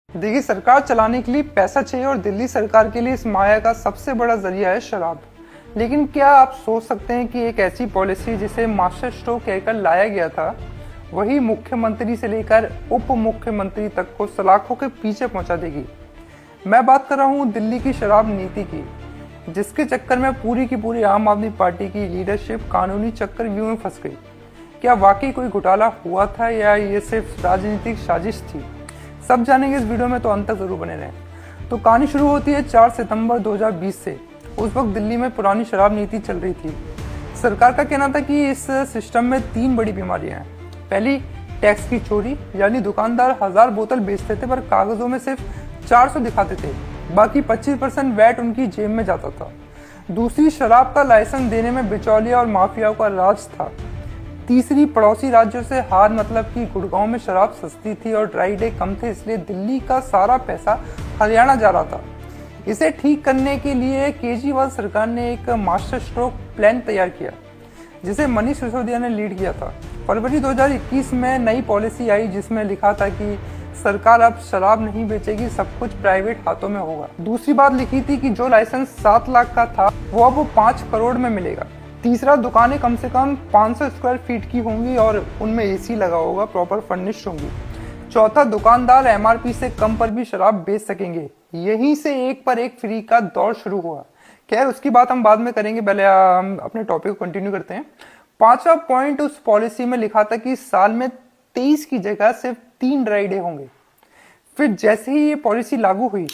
देखिए, सरकार चलाने के लिए पैसा चाहिए और दिल्ली सरकार के लिए इस माया का सबसे बड़ा जरिया है शराब। लेकिन क्या आप सोच सकते हैं कि एक ऐसी पॉलिसी जिसे मास्टर स्ट्रोक कहकर लाया गया था, वही मुख्यमंत्री से लेकर उप मुख्यमंत्री तक को सलाखों के पीछे पहुंचा देगी। मैं बात कर रहा हूं दिल्ली की शराब नीति की, जिसके चक्कर में पूरी की पूरी आम आदमी पार्टी की लीडरशिप कानूनी चक्रव्यूह में फंस गई। क्या वाकई कोई घोटाला हुआ था या ये सिर्फ राजनीतिक साजिश थी? सब जानेंगे इस वीडियो में, तो अंत तक जरूर बने रहें। तो कहानी शुरू होती है 4 सितंबर 2020 से। उस वक्त दिल्ली में पुरानी शराब नीति चल रही थी। सरकार का कहना था कि इस सिस्टम में 3 बड़ी बीमारियां हैं। पहली, टैक्स की चोरी, यानी दुकानदार 1000 बोतल बेचते थे पर कागजों में सिर्फ 400 दिखाते थे, बाकी 25% वैट उनकी जेब में जाता था। दूसरी, शराब का लाइसेंस देने में बिचौलिया और माफियाओं का राज था। तीसरी, पड़ोसी राज्यों से हार, मतलब कि गुड़गांव में शराब सस्ती थी और ड्राई डे कम थे, इसलिए दिल्ली का सारा पैसा हरियाणा जा रहा था। इसे ठीक करने के लिए केजरीवाल सरकार ने एक मास्टर स्ट्रोक प्लान तैयार किया, जिसे मनीष सिसोदिया ने लीड किया था। फरवरी 2021 में नई पॉलिसी आई, जिसमें लिखा था कि सरकार अब शराब नहीं बेचेगी, सब कुछ प्राइवेट हाथों में होगा। दूसरी बात लिखी थी कि जो लाइसेंस 7 लाख का था वो अब 5 करोड़ में मिलेगा। तीसरा, दुकानें कम से कम 500 स्क्वायर फीट की होंगी और उनमें एसी लगा होगा, प्रॉपर फर्निश्ड होंगी। चौथा, दुकानदार एमआरपी से कम पर भी शराब बेच सकेंगे। यहीं से एक पर एक फ्री का दौर शुरू हुआ। खैर, उसकी बात हम बाद में करेंगे, पहले हम अपने टॉपिक को कंटिन्यू करते हैं। 5वां पॉइंट उस पॉलिसी में लिखा था कि साल में 23 की जगह सिर्फ 3 ड्राई डे होंगे। फिर जैसे ही ये पॉलिसी लागू हुई,